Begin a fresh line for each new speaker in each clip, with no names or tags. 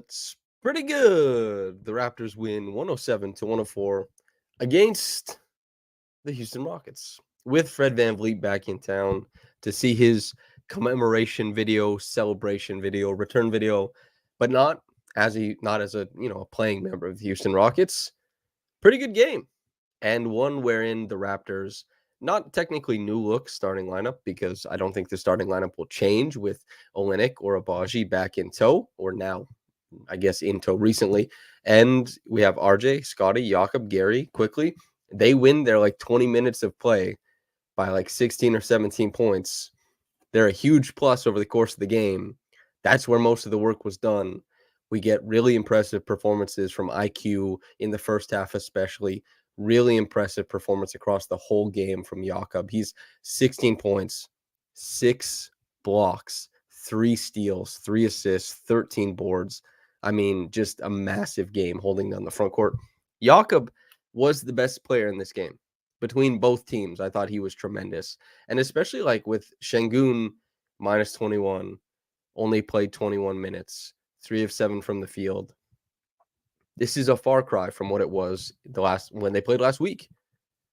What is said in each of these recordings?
It's pretty good. The Raptors win 107-104 against the Houston Rockets with Fred VanVleet back in town to see his commemoration video, celebration video, return video, but not as a playing member of the Houston Rockets. Pretty good game, and one wherein the Raptors not technically new look starting lineup because I don't think the starting lineup will change with Olynyk or Abaji back in tow, or now I guess in tow recently. And we have RJ, Scotty, Jakob, Gary quickly. They win their like 20 minutes of play by like 16 or 17 points. They're a huge plus over the course of the game. That's where most of the work was done. We get really impressive performances from IQ in the first half, especially. Really impressive performance across the whole game from Jakob. He's 16 points, 6 blocks, 3 steals, 3 assists, 13 boards. I mean, just a massive game holding down the front court. Jakob was the best player in this game. Between both teams, I thought he was tremendous. And especially like with Şengün minus 21, only played 21 minutes, 3 of 7 from the field. This is a far cry from what it was when they played last week.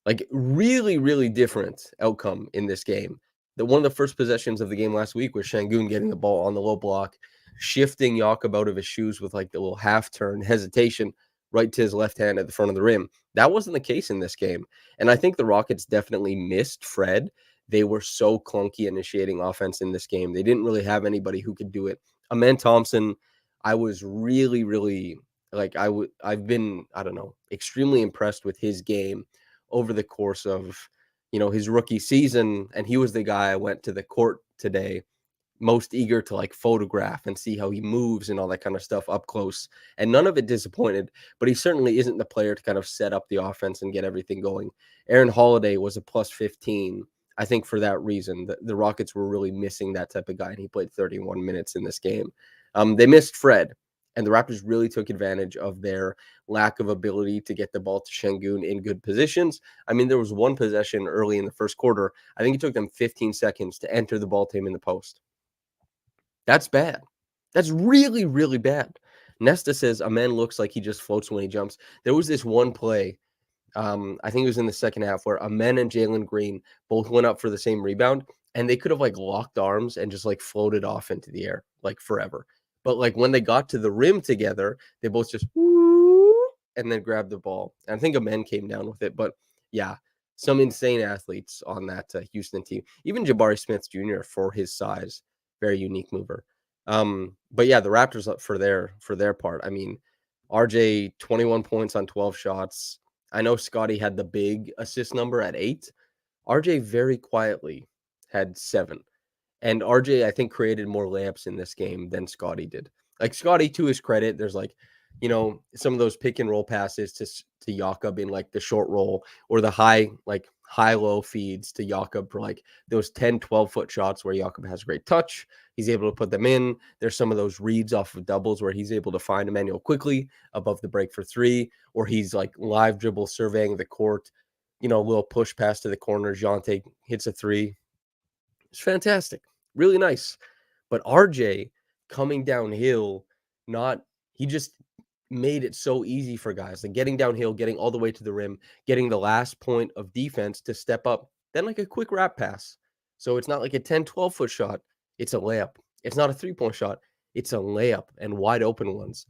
Like really, really different outcome in this game. One of the first possessions of the game last week was Şengün getting the ball on the low block, shifting Jakob out of his shoes with like the little half turn hesitation right to his left hand at the front of the rim. That wasn't the case in this game. And I think the Rockets definitely missed Fred. They were so clunky initiating offense in this game. They didn't really have anybody who could do it. Amen Thompson, I was really, really I've been, I don't know, extremely impressed with his game over the course of, his rookie season. And he was the guy I went to the court today most eager to like photograph and see how he moves and all that kind of stuff up close. And none of it disappointed, but he certainly isn't the player to kind of set up the offense and get everything going. Aaron Holiday was a plus 15. I think for that reason, the Rockets were really missing that type of guy, and he played 31 minutes in this game. They missed Fred, and the Raptors really took advantage of their lack of ability to get the ball to Şengün in good positions. I mean, there was one possession early in the first quarter. I think it took them 15 seconds to enter the ball to him in the post. That's bad. That's really, really bad. Nesta says Amen looks like he just floats when he jumps. There was this one play, I think it was in the second half, where Amen and Jalen Green both went up for the same rebound, and they could have like locked arms and just like floated off into the air like forever. But like when they got to the rim together, they both just and then grabbed the ball. And I think Amen came down with it. But yeah, some insane athletes on that Houston team. Even Jabari Smith Jr. for his size. Very unique mover. But yeah, the Raptors for their part. I mean, RJ 21 points on 12 shots. I know Scotty had the big assist number at 8. RJ very quietly had 7. And RJ, I think, created more layups in this game than Scotty did. Like Scotty, to his credit, there's like, some of those pick and roll passes to Jakob in like the short roll, or the high-low feeds to Jakob for like those 10, 12-foot shots where Jakob has great touch. He's able to put them in. There's some of those reads off of doubles where he's able to find Emmanuel quickly above the break for 3, or he's like live dribble surveying the court, a little push pass to the corner. Jonte hits a 3. It's fantastic. Really nice. But RJ coming downhill, he just made it so easy for guys, like getting downhill, getting all the way to the rim, getting the last point of defense to step up, then like a quick wrap pass. So it's not like a 10, 12-foot shot. It's a layup. It's not a 3-point shot. It's a layup, and wide open ones.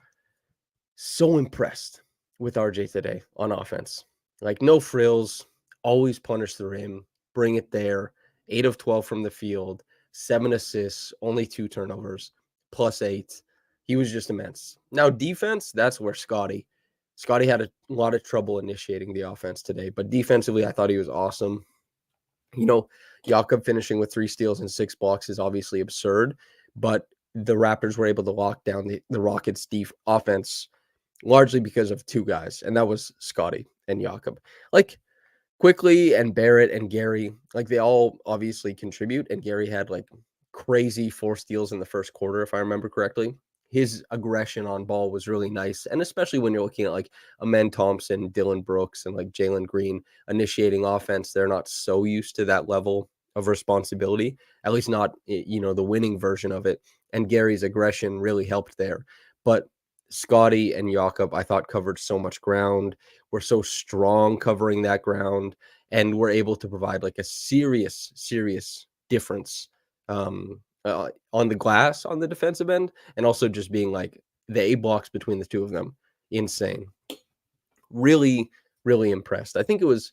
So impressed with RJ today on offense. Like no frills, always punish the rim, bring it there. 8 of 12 from the field, 7 assists, only 2 turnovers, plus 8. He was just immense. Now, defense, that's where Scotty had a lot of trouble initiating the offense today. But defensively, I thought he was awesome. Jakob finishing with 3 steals and 6 blocks is obviously absurd. But the Raptors were able to lock down the Rockets' offense largely because of 2 guys. And that was Scotty and Jakob. Like, Quickly and Barrett and Gary, like they all obviously contribute. And Gary had like crazy 4 steals in the first quarter, if I remember correctly. His aggression on ball was really nice. And especially when you're looking at like Amen Thompson, Dylan Brooks, and like Jalen Green initiating offense, they're not so used to that level of responsibility, at least not, the winning version of it. And Gary's aggression really helped there. But Scotty and Jakob, I thought, covered so much ground, were so strong covering that ground, and were able to provide like a serious difference on the glass on the defensive end, and also just being like the A blocks between the two of them, insane. Really, really impressed. I think it was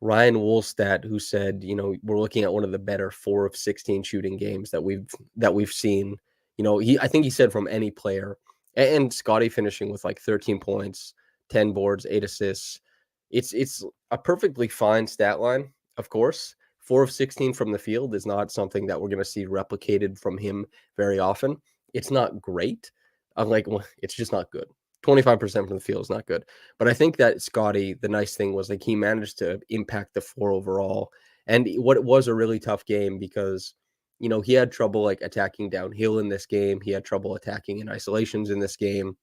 Ryan Woolstat who said, we're looking at one of the better 4 of 16 shooting games that we've seen. I think he said from any player. And Scotty finishing with like 13 points, 10 boards, 8 assists. It's a perfectly fine stat line, of course. 4 of 16 from the field is not something that we're going to see replicated from him very often. It's not great. It's just not good. 25% from the field is not good. But I think that Scotty, the nice thing was like he managed to impact the floor overall. And what it was a really tough game because, he had trouble like attacking downhill in this game. He had trouble attacking in isolations in this game.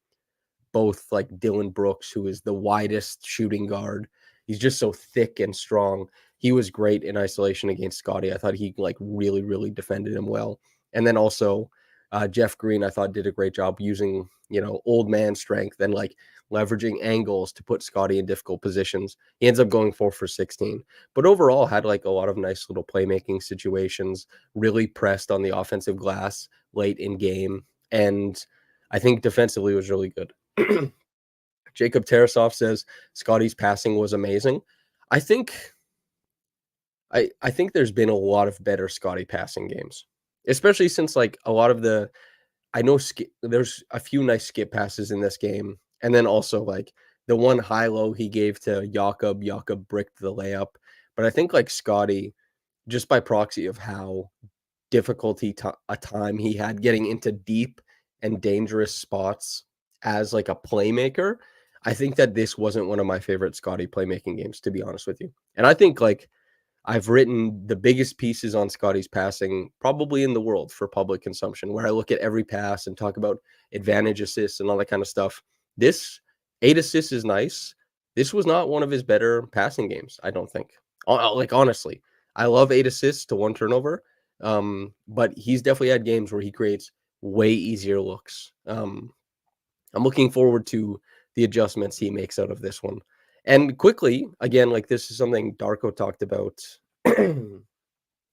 Both like Dylan Brooks, who is the widest shooting guard. He's just so thick and strong. He was great in isolation against Scotty. I thought he like really, really defended him well. And then also Jeff Green, I thought did a great job using, old man strength and like leveraging angles to put Scotty in difficult positions. He ends up going 4 for 16, but overall had like a lot of nice little playmaking situations, really pressed on the offensive glass late in game. And I think defensively was really good. Jacob Tarasov says Scotty's passing was amazing. I think I think there's been a lot of better Scotty passing games, especially since like a lot of the I know there's a few nice skip passes in this game, and then also like the one high low he gave to Jakob bricked the layup. But I think like Scotty, just by proxy of how difficulty a time he had getting into deep and dangerous spots as like a playmaker, I think that this wasn't one of my favorite Scotty playmaking games, to be honest with you. And I think like I've written the biggest pieces on Scotty's passing probably in the world for public consumption, where I look at every pass and talk about advantage assists and all that kind of stuff. This 8 assists is nice. This was not one of his better passing games, I don't think. Like honestly, I love 8 assists to 1 turnover, but he's definitely had games where he creates way easier looks. I'm looking forward to the adjustments he makes out of this one. And quickly, again, like this is something Darko talked about.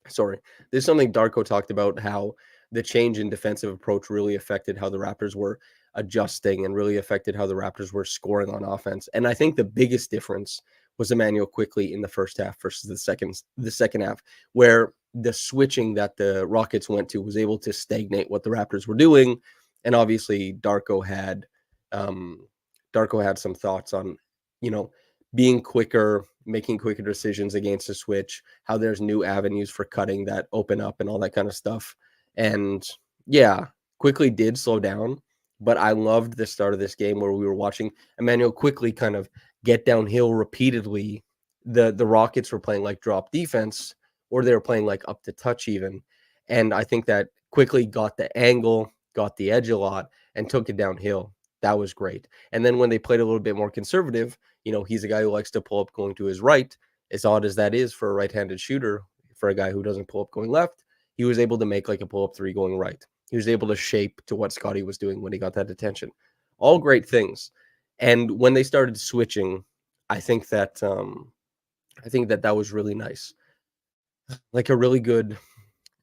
Sorry, this is something Darko talked about how the change in defensive approach really affected how the Raptors were adjusting and really affected how the Raptors were scoring on offense. And I think the biggest difference was Emmanuel quickly in the first half versus the second half, where the switching that the Rockets went to was able to stagnate what the Raptors were doing. And obviously Darko had some thoughts on, you know, being quicker, making quicker decisions against a switch, how there's new avenues for cutting that open up and all that kind of stuff. And yeah, quickly did slow down, but I loved the start of this game where we were watching Emmanuel quickly kind of get downhill repeatedly. The Rockets were playing like drop defense, or they were playing like up to touch even. And I think that quickly got the angle, got the edge a lot, and took it downhill. That was great. And then when they played a little bit more conservative, he's a guy who likes to pull up going to his right. As odd as that is for a right-handed shooter, for a guy who doesn't pull up going left, he was able to make like a pull-up 3 going right. He was able to shape to what Scotty was doing when he got that attention. All great things. And when they started switching, I think that that was really nice. Like a really good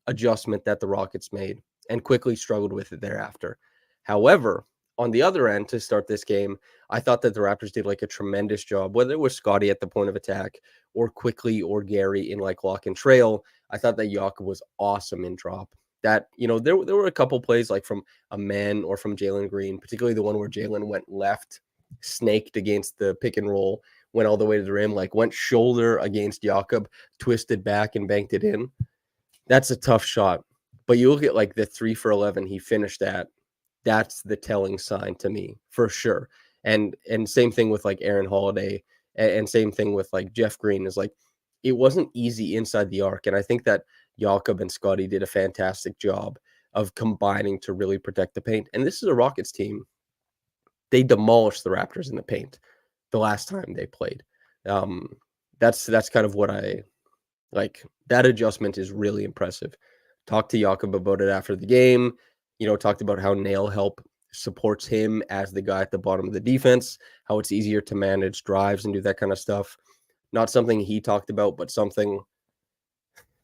adjustment that the Rockets made and quickly struggled with it thereafter. However, on the other end, to start this game, I thought that the Raptors did like a tremendous job, whether it was Scotty at the point of attack or quickly or Gary in like lock and trail. I thought that Jakob was awesome in drop. That, there were a couple plays like from a man or from Jalen Green, particularly the one where Jalen went left, snaked against the pick and roll, went all the way to the rim, like went shoulder against Jakob, twisted back and banked it in. That's a tough shot. But you look at like the 3 for 11 he finished at, that's the telling sign to me for sure. And same thing with like Aaron Holiday, and same thing with like Jeff Green is like, it wasn't easy inside the arc. And I think that Jakob and Scotty did a fantastic job of combining to really protect the paint. And this is a Rockets team. They demolished the Raptors in the paint the last time they played. That's kind of what I like. That adjustment is really impressive. Talked to Jakob about it after the game. Talked about how nail help supports him as the guy at the bottom of the defense, how it's easier to manage drives and do that kind of stuff. Not something he talked about, but something,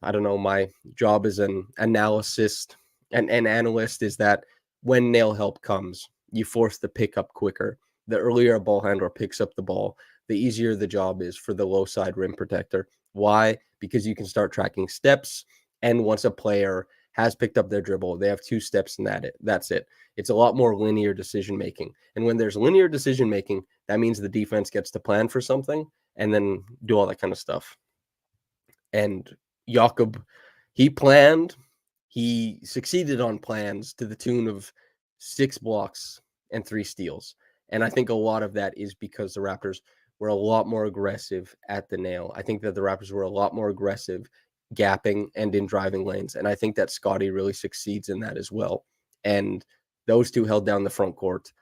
I don't know, my job as an analyst and an analyst is that when nail help comes, you force the pickup quicker. The earlier a ball handler picks up the ball, the easier the job is for the low side rim protector. Why? Because you can start tracking steps. And once a player has picked up their dribble, they have 2 steps and that's it. It's a lot more linear decision making. And when there's linear decision making, that means the defense gets to plan for something and then do all that kind of stuff. And Jakob, he planned, he succeeded on plans to the tune of 6 blocks and 3 steals. And I think a lot of that is because the Raptors were a lot more aggressive at the nail. I think that the Raptors were a lot more aggressive gapping and in driving lanes. And I think that Scotty really succeeds in that as well. And those two held down the front court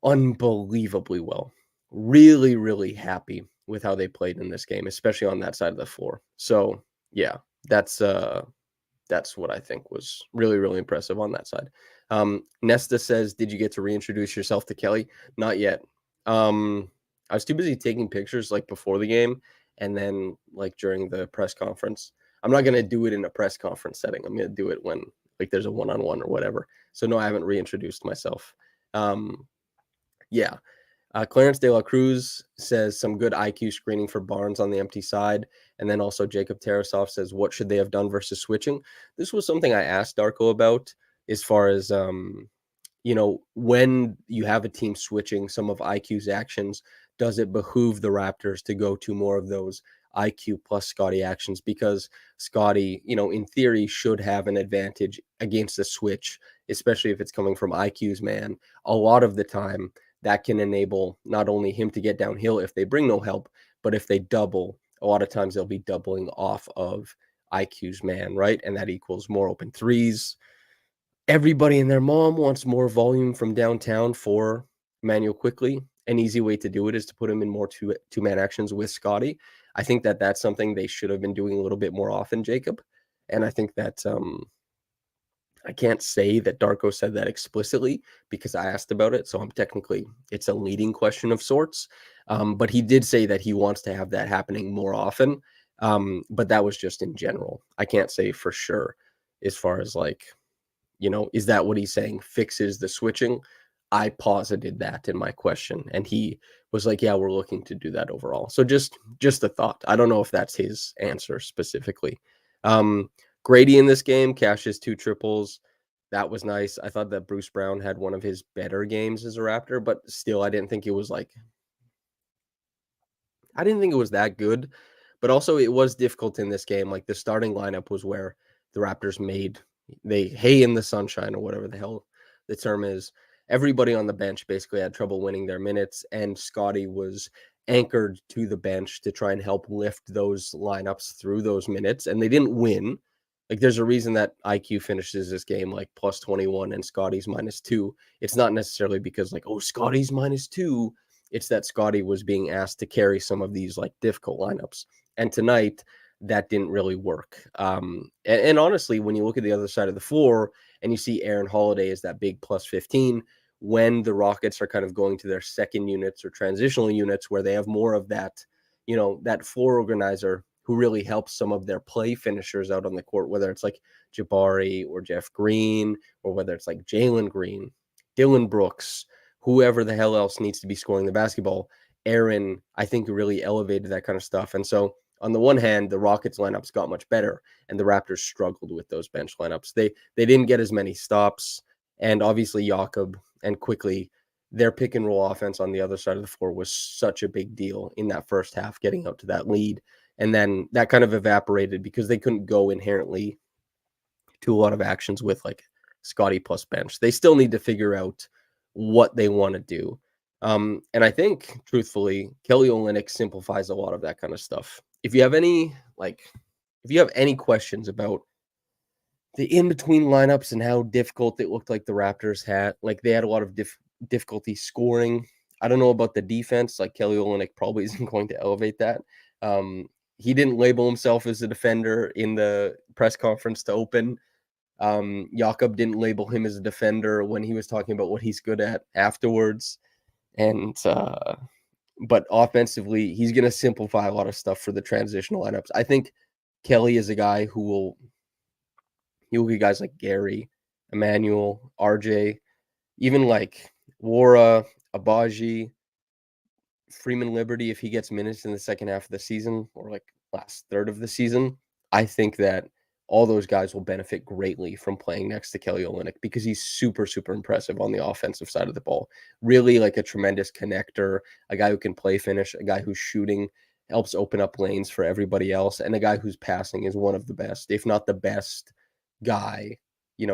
unbelievably well. Really, really happy with how they played in this game, especially on that side of the floor. So yeah, that's what I think was really, really impressive on that side. Nesta says, did you get to reintroduce yourself to Kelly? Not yet. I was too busy taking pictures like before the game and then like during the press conference. I'm not gonna do it in a press conference setting. I'm gonna do it when like there's a one-on-one or whatever. So no, I haven't reintroduced myself. Yeah. Clarence De La Cruz says some good IQ screening for Barnes on the empty side. And then also Jacob Tarasov says, what should they have done versus switching? This was something I asked Darko about as far as, when you have a team switching some of IQ's actions, does it behoove the Raptors to go to more of those IQ plus Scotty actions? Because Scotty, in theory, should have an advantage against the switch, especially if it's coming from IQ's man. A lot of the time, that can enable not only him to get downhill if they bring no help, but if they double, a lot of times they'll be doubling off of IQ's man, right? And that equals more open threes. Everybody and their mom wants more volume from downtown for Manuel Quickly. An easy way to do it is to put him in more two-man actions with Scotty. I think that that's something they should have been doing a little bit more often, Jacob. And I think that I can't say that Darko said that explicitly because I asked about it. So it's a leading question of sorts. But he did say that he wants to have that happening more often. But that was just in general. I can't say for sure as far as is that what he's saying fixes the switching? I posited that in my question. And he was like, yeah, we're looking to do that overall. So just a thought. I don't know if that's his answer specifically. Grady in this game cashes 2 triples. That was nice. I thought that Bruce Brown had one of his better games as a Raptor, but still, I didn't think it was that good. But also, it was difficult in this game. Like the starting lineup was where the Raptors hay in the sunshine or whatever the hell the term is. Everybody on the bench basically had trouble winning their minutes, and Scotty was anchored to the bench to try and help lift those lineups through those minutes, and they didn't win. Like there's a reason that IQ finishes this game like plus 21 and Scotty's -2. It's not necessarily because Scotty's -2. It's that Scotty was being asked to carry some of these difficult lineups. And tonight that didn't really work. And honestly, when you look at the other side of the floor and you see Aaron Holiday as that big plus 15, when the Rockets are kind of going to their second units or transitional units where they have more of that, that floor organizer who really helps some of their play finishers out on the court, whether it's like Jabari or Jeff Green, or whether it's like Jalen Green, Dylan Brooks, whoever the hell else needs to be scoring the basketball. Aaron, I think, really elevated that kind of stuff. And so on the one hand, the Rockets lineups got much better, and the Raptors struggled with those bench lineups. They didn't get as many stops, and obviously Jakob and Quickly, their pick and roll offense on the other side of the floor was such a big deal in that first half, getting out to that lead. And then that kind of evaporated because they couldn't go inherently to a lot of actions with Scotty plus bench. They still need to figure out what they want to do. And I think, truthfully, Kelly Olynyk simplifies a lot of that kind of stuff. If you have any questions about the in-between lineups and how difficult it looked like the Raptors had, they had a lot of difficulty scoring. I don't know about the defense. Kelly Olynyk probably isn't going to elevate that. He didn't label himself as a defender in the press conference to open. Jakob didn't label him as a defender when he was talking about what he's good at afterwards. And but offensively, he's going to simplify a lot of stuff for the transitional lineups. I think Kelly is a guy he'll get guys like Gary, Emmanuel, RJ, even like Wara, Abaji, Freeman Liberty, if he gets minutes in the second half of the season or like last third of the season, I think that all those guys will benefit greatly from playing next to Kelly Olynyk because he's super, super impressive on the offensive side of the ball. Really like a tremendous connector, a guy who can play finish, a guy who's shooting helps open up lanes for everybody else, and a guy who's passing is one of the best, if not the best guy,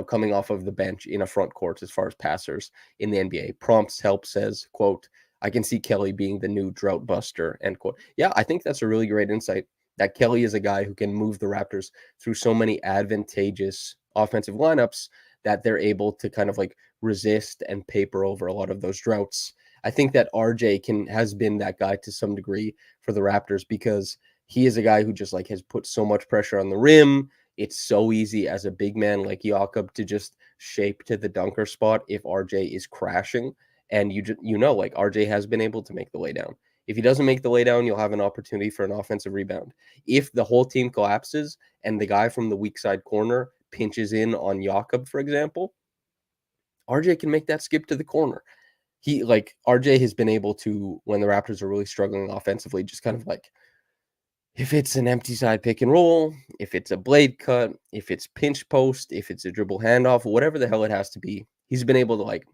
coming off of the bench in a front court as far as passers in the NBA. Prompts help says, quote, I can see Kelly being the new drought buster, end quote. Yeah, I think that's a really great insight that Kelly is a guy who can move the Raptors through so many advantageous offensive lineups that they're able to kind of like resist and paper over a lot of those droughts. I think that RJ has been that guy to some degree for the Raptors because he is a guy who just like has put so much pressure on the rim. It's so easy as a big man like Jakob to just shape to the dunker spot if RJ is crashing. And like RJ has been able to make the laydown. If he doesn't make the laydown, you'll have an opportunity for an offensive rebound. If the whole team collapses and the guy from the weak side corner pinches in on Jakob, for example, RJ can make that skip to the corner. RJ has been able to, when the Raptors are really struggling offensively, just kind of like, if it's an empty side pick and roll, if it's a blade cut, if it's pinch post, if it's a dribble handoff, whatever the hell it has to be, he's been able to like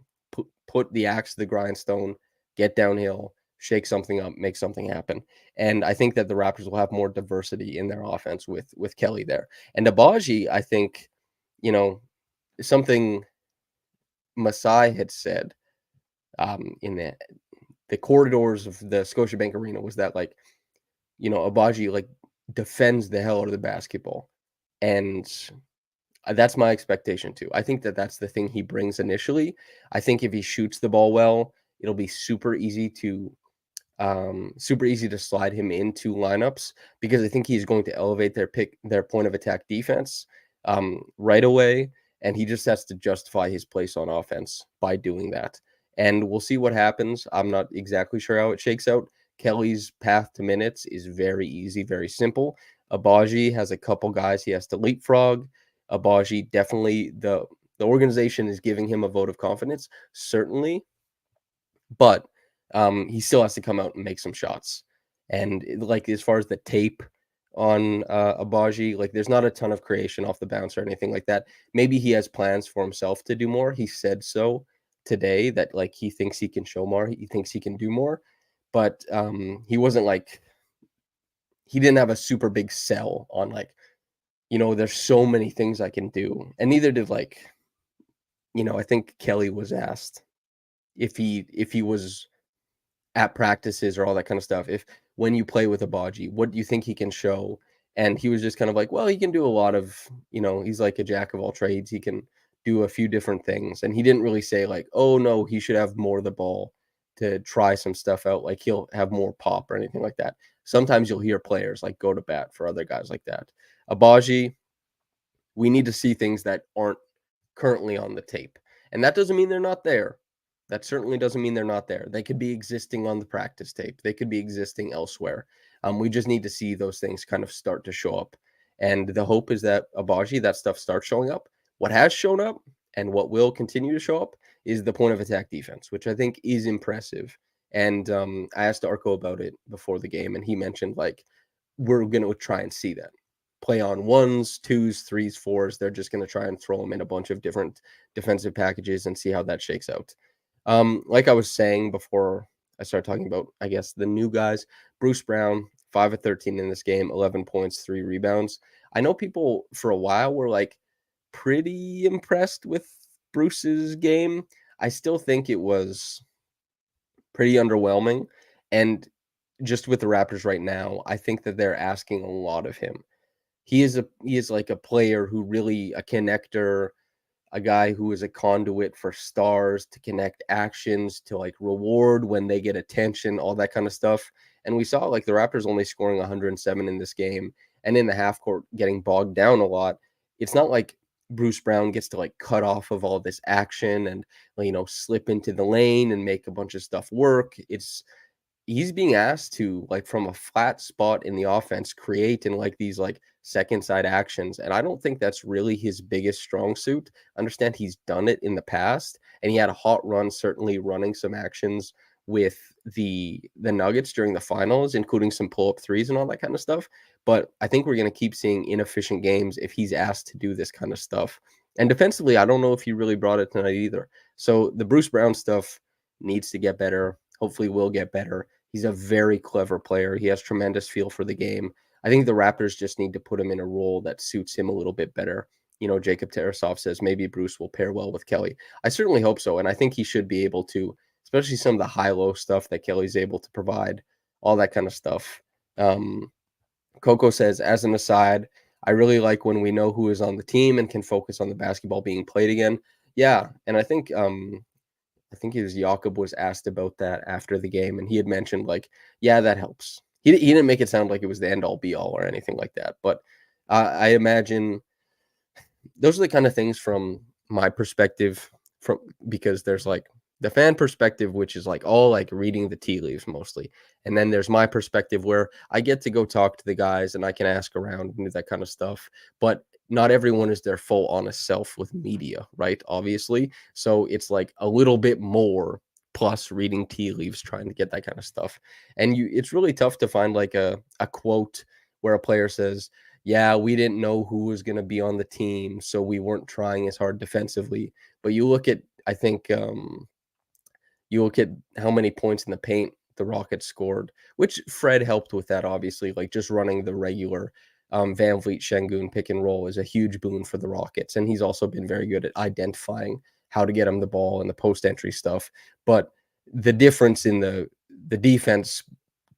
put the axe to the grindstone, get downhill, shake something up, make something happen. And I think that the Raptors will have more diversity in their offense with Kelly there. And Abaji, I think, something Masai had said in the corridors of the Scotiabank Arena was that like, Abaji like defends the hell out of the basketball. And that's my expectation too. I think that that's the thing he brings initially. I think if he shoots the ball well, it'll be super easy to slide him into lineups because I think he's going to elevate their point of attack defense right away, and he just has to justify his place on offense by doing that. And we'll see what happens. I'm not exactly sure how it shakes out. Kelly's path to minutes is very easy, very simple. Abaji has a couple guys he has to leapfrog. Abaji definitely the organization is giving him a vote of confidence, certainly, but he still has to come out and make some shots. And like as far as the tape on Abaji, like there's not a ton of creation off the bounce or anything like that. Maybe he has plans for himself to do more. He said so today that like he thinks he can show more. He thinks he can do more, but he wasn't like he didn't have a super big sell on like there's so many things I can do, and neither did like I think Kelly was asked if he was at practices or all that kind of stuff. If when you play with Abaji, what do you think he can show? And he was just kind of like, well, he can do a lot of, he's like a jack of all trades. He can do a few different things. And he didn't really say like, oh no, he should have more of the ball to try some stuff out. Like he'll have more pop or anything like that. Sometimes you'll hear players like go to bat for other guys like that. Abaji, we need to see things that aren't currently on the tape. And that doesn't mean they're not there. That certainly doesn't mean they're not there. They could be existing on the practice tape. They could be existing elsewhere. We just need to see those things kind of start to show up. And the hope is that Abaji, that stuff starts showing up. What has shown up and what will continue to show up is the point of attack defense, which I think is impressive. And I asked Arco about it before the game, and he mentioned like, we're going to try and see that. Play on ones, twos, threes, fours. They're just going to try and throw them in a bunch of different defensive packages and see how that shakes out. Like I was saying before I started talking about, I guess, the new guys, Bruce Brown, 5 of 13 in this game, 11 points, 3 rebounds. I know people for a while were like pretty impressed with Bruce's game. I still think it was pretty underwhelming. And just with the Raptors right now, I think that they're asking a lot of him. He is like a player who really a connector, a guy who is a conduit for stars to connect actions, to like reward when they get attention, all that kind of stuff. And we saw like the Raptors only scoring 107 in this game and in the half court getting bogged down a lot. It's not like Bruce Brown gets to like cut off of all this action and slip into the lane and make a bunch of stuff work. He's being asked to, like, from a flat spot in the offense, create in like these like second side actions. And I don't think that's really his biggest strong suit. I understand he's done it in the past, and he had a hot run, certainly running some actions with the Nuggets during the finals, including some pull-up threes and all that kind of stuff. But I think we're going to keep seeing inefficient games if he's asked to do this kind of stuff. And defensively, I don't know if he really brought it tonight either. So the Bruce Brown stuff needs to get better. Hopefully will get better. He's a very clever player. He has tremendous feel for the game. I think the Raptors just need to put him in a role that suits him a little bit better. Jacob Tarasov says maybe Bruce will pair well with Kelly. I certainly hope so, and I think he should be able to, especially some of the high-low stuff that Kelly's able to provide, all that kind of stuff. Coco says, as an aside, I really like when we know who is on the team and can focus on the basketball being played again. Yeah, and I think it was Jakob was asked about that after the game, and he had mentioned, like, yeah, that helps. He didn't make it sound like it was the end-all be-all or anything like that, but I imagine those are the kind of things from my perspective, because there's like the fan perspective, which is like all like reading the tea leaves mostly, and then there's my perspective where I get to go talk to the guys and I can ask around and do that kind of stuff. But not everyone is their full honest self with media, right? Obviously. So it's like a little bit more plus reading tea leaves, trying to get that kind of stuff. And it's really tough to find like a quote where a player says, yeah, we didn't know who was going to be on the team, so we weren't trying as hard defensively. But you look at, I think, you look at how many points in the paint the Rockets scored, which Fred helped with that, obviously, like just running the regular Van Vliet Şengün pick and roll is a huge boon for the Rockets. And he's also been very good at identifying how to get him the ball and the post entry stuff. But the difference in the defense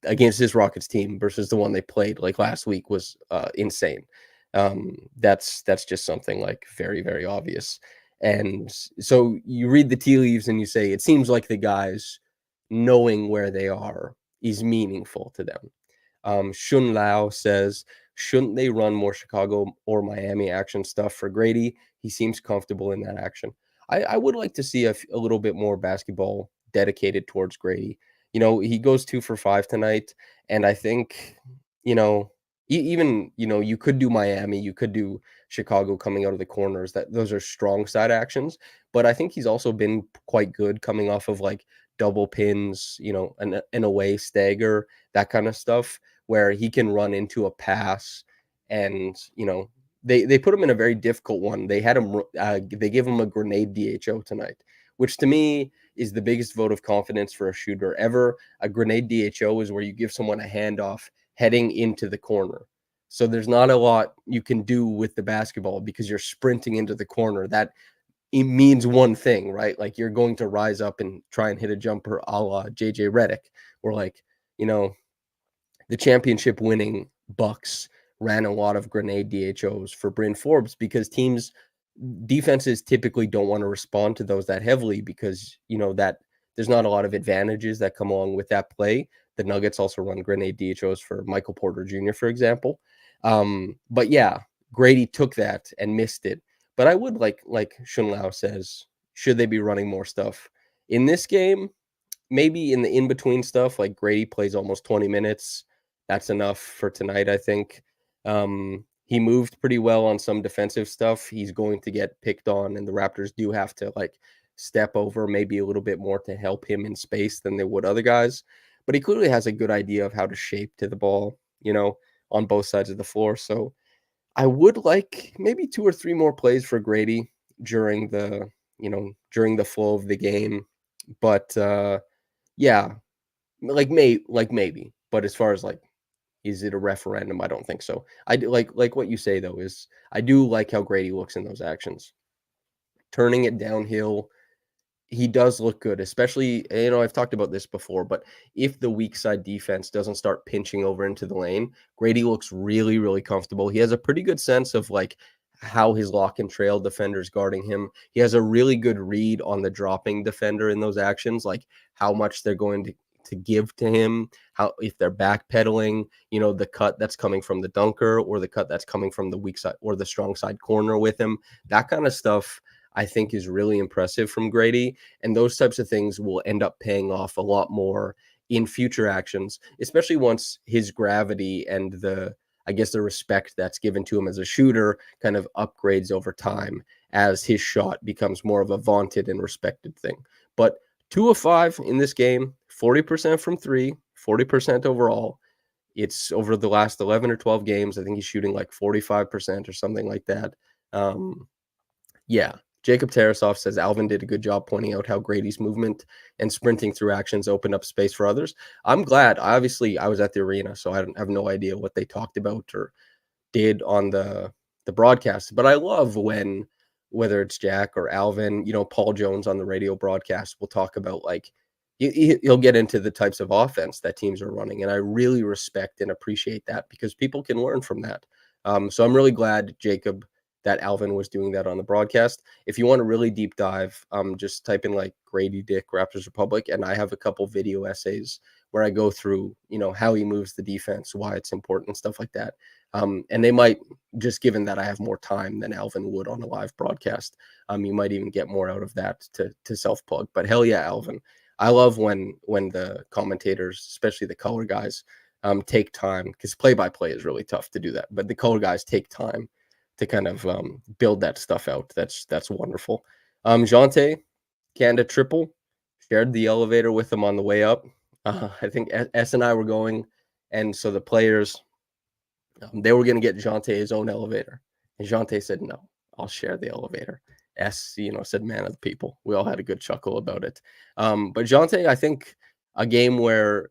against this Rockets team versus the one they played like last week was insane. That's just something like very, very obvious. And so you read the tea leaves and you say, it seems like the guys knowing where they are is meaningful to them. Shun Lao says, shouldn't they run more Chicago or Miami action stuff for Grady? He seems comfortable in that action. I would like to see a little bit more basketball dedicated towards Grady. He goes 2 for 5 tonight. And I think, even, you could do Miami, you could do Chicago coming out of the corners. Those are strong side actions. But I think he's also been quite good coming off of like double pins, an away stagger, that kind of stuff, where he can run into a pass. And, they put him in a very difficult one. They had him, they gave him a grenade DHO tonight, which to me is the biggest vote of confidence for a shooter ever. A grenade DHO is where you give someone a handoff heading into the corner. So there's not a lot you can do with the basketball because you're sprinting into the corner. That it means one thing, right? Like you're going to rise up and try and hit a jumper a la JJ Redick, or like, the championship winning Bucks ran a lot of grenade DHOs for Bryn Forbes because defenses typically don't want to respond to those that heavily because, that there's not a lot of advantages that come along with that play. The Nuggets also run grenade DHOs for Michael Porter Jr., for example. But yeah, Grady took that and missed it. But I would like Shun Lao says, should they be running more stuff in this game? Maybe in the in-between stuff, like Grady plays almost 20 minutes. That's enough for tonight, I think. He moved pretty well on some defensive stuff. He's going to get picked on, and the Raptors do have to like step over maybe a little bit more to help him in space than they would other guys. But he clearly has a good idea of how to shape to the ball, on both sides of the floor. So I would like maybe 2 or 3 more plays for Grady during the flow of the game. But yeah, maybe. But as far as like, is it a referendum? I don't think so. I do like what you say though, is I do like how Grady looks in those actions. Turning it downhill, he does look good, especially, I've talked about this before, but if the weak side defense doesn't start pinching over into the lane, Grady looks really, really comfortable. He has a pretty good sense of like how his lock and trail defenders guarding him. He has a really good read on the dropping defender in those actions, like how much they're going to give to him, how if they're backpedaling, the cut that's coming from the dunker or the cut that's coming from the weak side or the strong side corner with him. That kind of stuff I think is really impressive from Grady. And those types of things will end up paying off a lot more in future actions, especially once his gravity and I guess the respect that's given to him as a shooter kind of upgrades over time as his shot becomes more of a vaunted and respected thing. But 2 of 5 in this game, 40% from 3, 40% overall. It's over the last 11 or 12 games. I think he's shooting like 45% or something like that. Yeah. Jacob Tarasov says Alvin did a good job pointing out how Grady's movement and sprinting through actions opened up space for others. I'm glad. Obviously, I was at the arena, so I have no idea what they talked about or did on the broadcast. But I love when, whether it's Jack or Alvin, Paul Jones on the radio broadcast will talk about like he'll get into the types of offense that teams are running, and I really respect and appreciate that because people can learn from that. So I'm really glad, Jacob, that Alvin was doing that on the broadcast. If you want to really deep dive, just type in like Grady Dick Raptors Republic, and I have a couple video essays where I go through, how he moves the defense, why it's important, stuff like that. And they might, just given that I have more time than Alvin would on a live broadcast, you might even get more out of that to self plug. But hell yeah, Alvin, I love when the commentators, especially the color guys, take time, because play by play is really tough to do that. But the color guys take time to kind of build that stuff out. That's wonderful. Jonte, Canada triple, shared the elevator with him on the way up. I think S and I were going, and so the players, they were going to get Jonte his own elevator. And Jonte said, no, I'll share the elevator. S, said man of the people. We all had a good chuckle about it. But Jonte, I think a game where,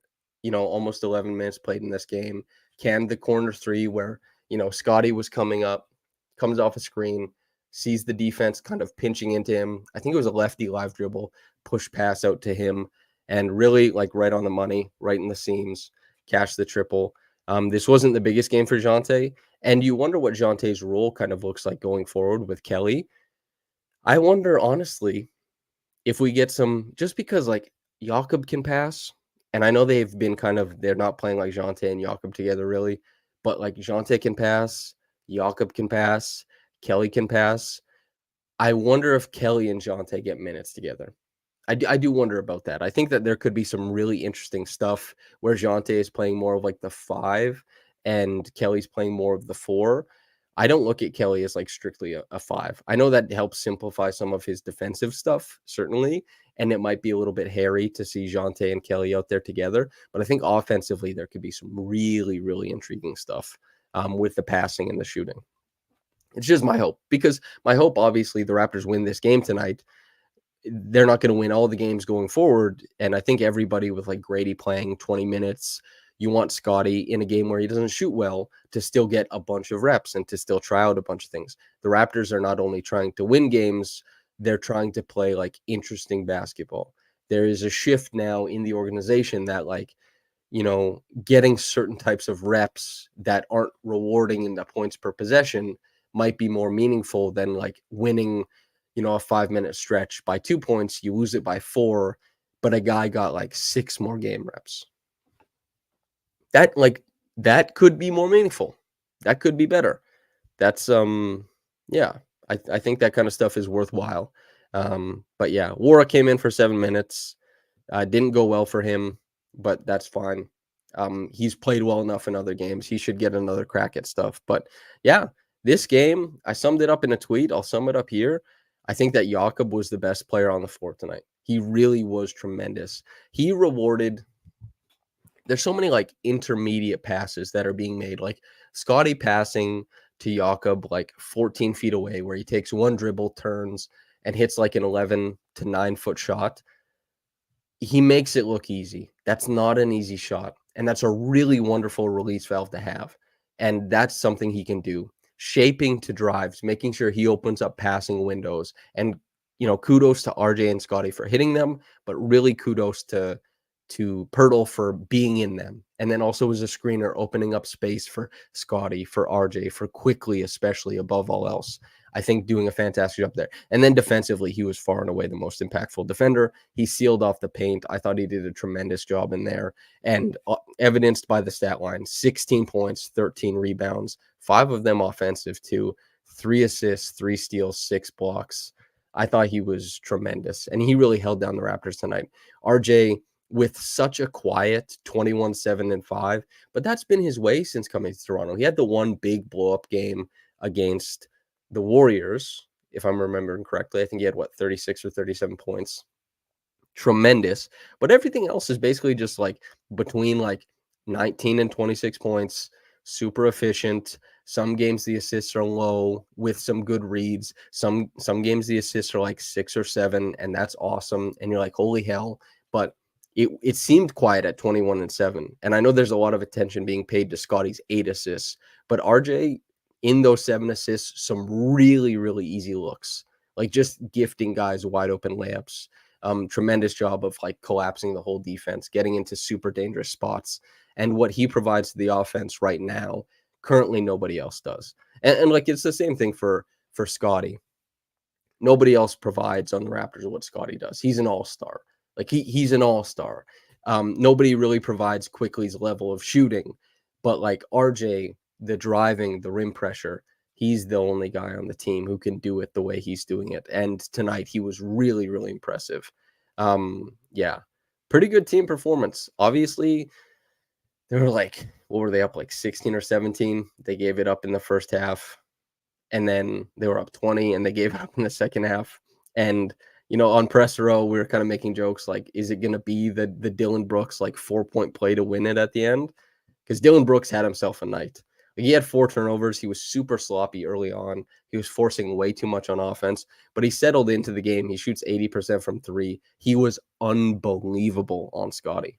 almost 11 minutes played in this game, canned the corner three where, Scotty was coming up, comes off a screen, sees the defense kind of pinching into him. I think it was a lefty live dribble, push pass out to him, and really like right on the money, right in the seams, cash the triple. This wasn't the biggest game for Jonte, and you wonder what Jonte's role kind of looks like going forward with Kelly. I wonder, honestly, if we get some, just because like Jakob can pass, and I know they've been they're not playing like Jonte and Jakob together really, but like Jonte can pass, Jakob can pass, Kelly can pass. I wonder if Kelly and Jonte get minutes together. I do wonder about that. I think that there could be some really interesting stuff where Jonte is playing more of like the 5 and Kelly's playing more of the 4. I don't look at Kelly as like strictly a 5. I know that helps simplify some of his defensive stuff, certainly, and it might be a little bit hairy to see Jonte and Kelly out there together. But I think offensively there could be some really, really intriguing stuff with the passing and the shooting. It's just my hope, because my hope, obviously, the Raptors win this game tonight. They're not going to win all the games going forward. And I think everybody with like Grady playing 20 minutes, you want Scotty in a game where he doesn't shoot well to still get a bunch of reps and to still try out a bunch of things. The Raptors are not only trying to win games, they're trying to play like interesting basketball. There is a shift now in the organization that like, getting certain types of reps that aren't rewarding in the points per possession might be more meaningful than like winning, a 5-minute stretch by 2 points, you lose it by 4, but a guy got like 6 more game reps. That could be more meaningful. That could be better. That's yeah, I think that kind of stuff is worthwhile. But yeah, Wara came in for 7 minutes. Didn't go well for him, but that's fine. He's played well enough in other games. He should get another crack at stuff. But yeah, this game, I summed it up in a tweet. I'll sum it up here. I think that Jakob was the best player on the floor tonight. He really was tremendous. He rewarded. There's so many like intermediate passes that are being made, like Scotty passing to Jakob like 14 feet away, where he takes one dribble, turns, and hits like an 11 to 9 foot shot. He makes it look easy. That's not an easy shot. And that's a really wonderful release valve to have. And that's something he can do. Shaping to drives, making sure he opens up passing windows. And, kudos to RJ and Scotty for hitting them, but really kudos to Pirtle for being in them. And then also as a screener, opening up space for Scotty, for RJ, for quickly, especially above all else. I think doing a fantastic job there. And then defensively, he was far and away the most impactful defender. He sealed off the paint. I thought he did a tremendous job in there. And evidenced by the stat line, 16 points, 13 rebounds, 5 of them offensive too, 3 assists, 3 steals, 6 blocks. I thought he was tremendous. And he really held down the Raptors tonight. RJ with such a quiet 21, 7, and 5, but that's been his way since coming to Toronto. He had the one big blow up game against the Warriors, if I'm remembering correctly. I think he had 36 or 37 points. Tremendous. But everything else is basically just like between like 19 and 26 points, super efficient. Some games the assists are low with some good reads. Some games the assists are like 6 or 7, and that's awesome. And you're like, holy hell. But it seemed quiet at 21 and 7. And I know there's a lot of attention being paid to Scotty's 8 assists, but RJ in those 7 assists, some really, really easy looks, like just gifting guys wide open layups. Tremendous job of like collapsing the whole defense, getting into super dangerous spots. And what he provides to the offense right now, currently nobody else does. And like it's the same thing for Scotty. Nobody else provides on the Raptors what Scotty does. He's an all-star. Like he's an all-star. Nobody really provides Quickly's level of shooting, but like RJ, the driving, the rim pressure, he's the only guy on the team who can do it the way he's doing it. And tonight he was really, really impressive. Yeah, pretty good team performance. Obviously, they were like, what were they up, like 16 or 17? They gave it up in the first half. And then they were up 20 and they gave it up in the second half. And, you know, on press row, we were kind of making jokes like, is it going to be the Dillon Brooks like 4-point play to win it at the end? Because Dillon Brooks had himself a night. Like, he had 4 turnovers. He was super sloppy early on. He was forcing way too much on offense, but he settled into the game. He shoots 80% from 3. He was unbelievable on Scotty.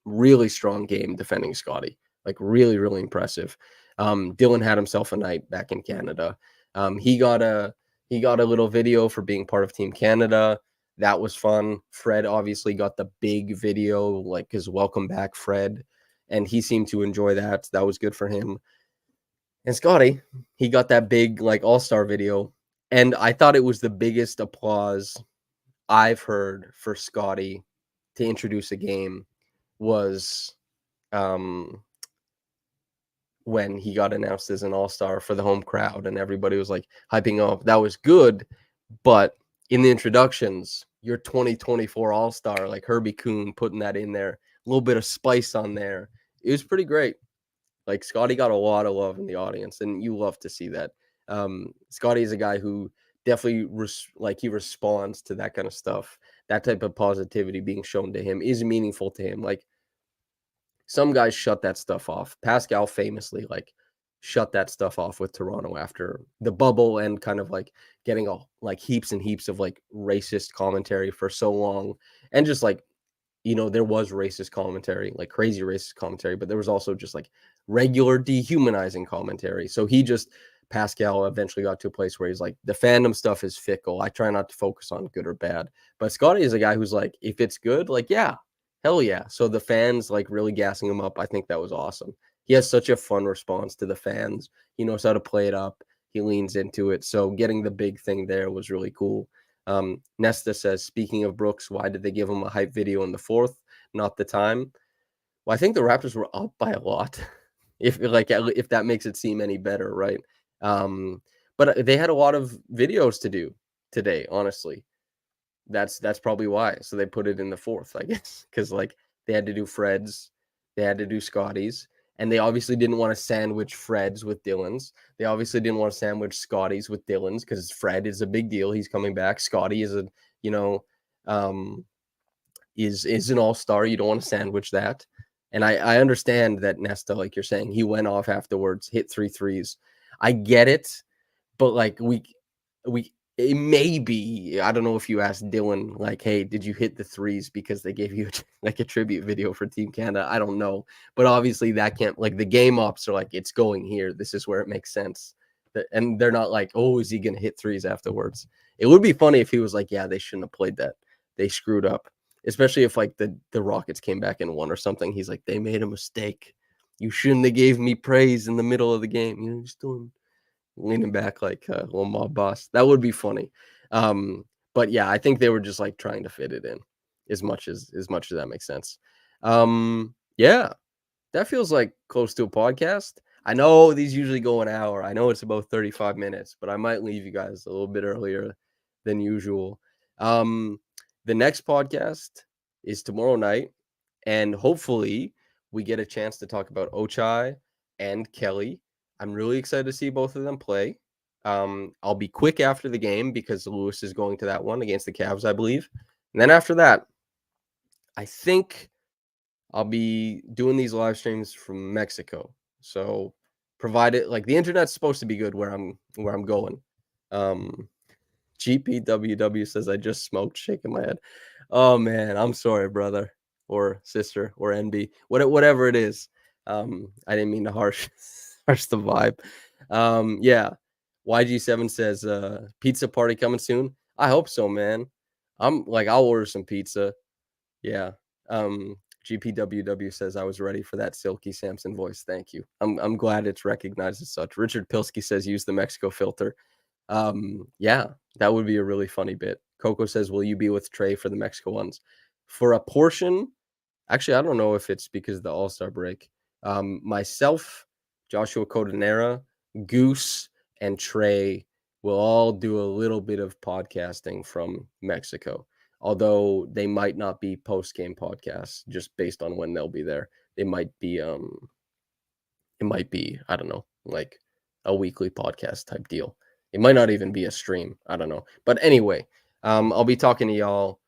Really strong game defending Scotty. Like really, really impressive. Dillon had himself a night back in Canada. He got a little video for being part of Team Canada. That was fun. Fred obviously got the big video, like his welcome back, Fred, and he seemed to enjoy that. That was good for him. And Scotty, he got that big like all-star video, and I thought it was the biggest applause I've heard for Scotty to introduce a game was when he got announced as an all-star for the home crowd and everybody was like hyping up. That was good, but in the introductions, your 2024 all-star, like Herbie Kuhn putting that in there, a little bit of spice on there. It was pretty great. Like Scotty got a lot of love in the audience, and you love to see that. Scotty is a guy who definitely he responds to that kind of stuff. That type of positivity being shown to him is meaningful to him. Like some guys shut that stuff off. Pascal famously like shut that stuff off with Toronto after the bubble and kind of like getting like heaps and heaps of like racist commentary for so long. And just like, you know, there was racist commentary, like crazy racist commentary, but there was also just like regular dehumanizing commentary. So Pascal eventually got to a place where he's like, the fandom stuff is fickle. I try not to focus on good or bad. But Scotty is a guy who's like, if it's good, like, yeah, hell yeah. So the fans like really gassing him up. I think that was awesome. He has such a fun response to the fans. He knows how to play it up. He leans into it. So getting the big thing there was really cool. Nesta says, speaking of Brooks, why did they give him a hype video in the fourth, not the time? Well, I think the Raptors were up by a lot. If that makes it seem any better, right? But they had a lot of videos to do today, honestly. That's probably why. So they put it in the fourth, I guess, because like they had to do Fred's, they had to do Scotty's, and they obviously didn't want to sandwich Fred's with Dillon's. They obviously didn't want to sandwich Scotty's with Dillon's because Fred is a big deal. He's coming back. Scotty is is an all-star. You don't want to sandwich that. And I understand that Nesta, like you're saying, he went off afterwards, hit 3 threes. I get it, but like it may be, I don't know if you asked Dillon, like, hey, did you hit the threes because they gave you like a tribute video for Team Canada? I don't know. But obviously that can't, like the game ops are like, it's going here. This is where it makes sense. And they're not like, oh, is he going to hit threes afterwards? It would be funny if he was like, yeah, they shouldn't have played that. They screwed up. Especially if like the Rockets came back and won or something. He's like, they made a mistake. You shouldn't have gave me praise in the middle of the game. You know, just doing leaning back like a little mob boss. That would be funny. But yeah, I think they were just like trying to fit it in as much as that makes sense. Yeah, that feels like close to a podcast. I know these usually go an hour. I know it's about 35 minutes, but I might leave you guys a little bit earlier than usual. The next podcast is tomorrow night, and hopefully we get a chance to talk about Ochai and Kelly. I'm really excited to see both of them play. I'll be quick after the game because Lewis is going to that one against the Cavs, I believe. And then after that, I think I'll be doing these live streams from Mexico. So provided like the internet's supposed to be good where I'm going. GPWW says I just smoked, shaking my head. Oh man, I'm sorry, brother or sister or NB, whatever it is. I didn't mean to harsh the vibe. Yeah. YG7 says pizza party coming soon. I hope so, man. I'll order some pizza. Yeah. GPWW says I was ready for that silky Samson voice. Thank you. I'm glad it's recognized as such. Richard Pilsky says use the Mexico filter. Yeah, that would be a really funny bit. Coco says, will you be with Trey for the Mexico ones? For a portion, actually, I don't know if it's because of the All-Star break. Myself, Joshua Codanera, Goose, and Trey will all do a little bit of podcasting from Mexico. Although they might not be post-game podcasts, just based on when they'll be there. It might be, I don't know, like a weekly podcast type deal. It might not even be a stream. I don't know. But anyway, I'll be talking to y'all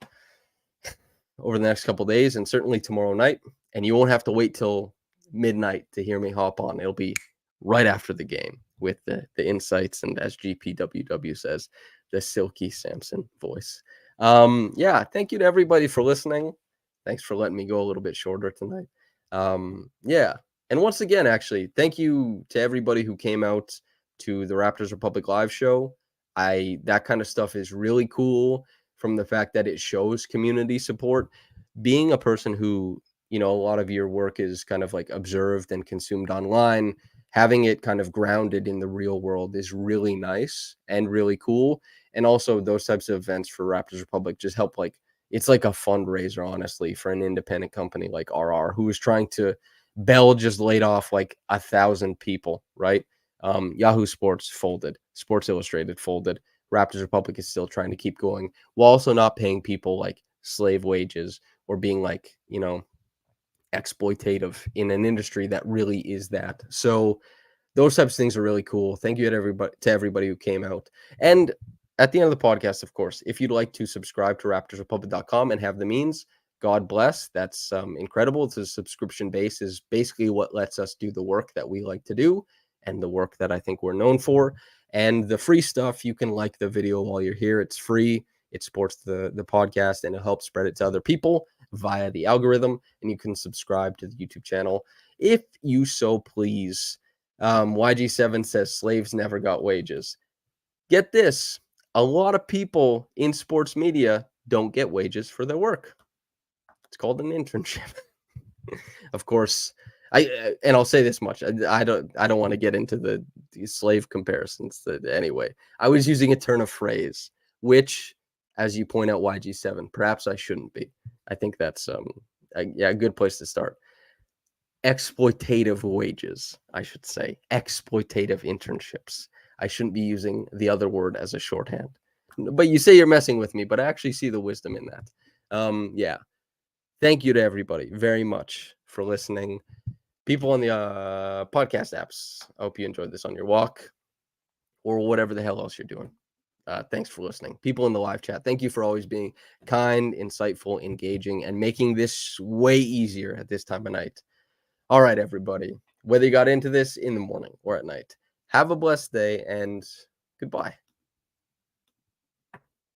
over the next couple days and certainly tomorrow night. And you won't have to wait till midnight to hear me hop on. It'll be right after the game with the insights and, as GPWW says, the silky Samson voice. Yeah, thank you to everybody for listening. Thanks for letting me go a little bit shorter tonight. Yeah. And once again, actually, thank you to everybody who came out to the Raptors Republic live show. That kind of stuff is really cool from the fact that it shows community support. Being a person who, a lot of your work is kind of like observed and consumed online, having it kind of grounded in the real world is really nice and really cool. And also those types of events for Raptors Republic just help, like, it's like a fundraiser, honestly, for an independent company like RR, who is trying to, Bell just laid off like 1,000 people, right? Yahoo Sports folded, Sports Illustrated folded. Raptors Republic is still trying to keep going while also not paying people like slave wages or being like, exploitative in an industry that really is that. So those types of things are really cool. Thank you to everybody who came out. And at the end of the podcast, of course, if you'd like to subscribe to raptorsrepublic.com and have the means, God bless. That's incredible. It's a subscription base is basically what lets us do the work that we like to do and the work that I think we're known for. And the free stuff, you can like the video while you're here. It's free. It supports the podcast and it helps spread it to other people via the algorithm. And you can subscribe to the YouTube channel if you so please. YG7 says slaves never got wages. Get this. A lot of people in sports media don't get wages for their work. It's called an internship. Of course, I'll say this much. I don't want to get into the slave comparisons. Anyway, I was using a turn of phrase, which, as you point out, YG7, perhaps I shouldn't be. I think that's a good place to start. Exploitative wages, I should say. Exploitative internships. I shouldn't be using the other word as a shorthand. But you say you're messing with me, but I actually see the wisdom in that. Yeah. Thank you to everybody very much for listening. People on the podcast apps, I hope you enjoyed this on your walk or whatever the hell else you're doing. Thanks for listening. People in the live chat, thank you for always being kind, insightful, engaging, and making this way easier at this time of night. All right, everybody, whether you got into this in the morning or at night, have a blessed day and goodbye.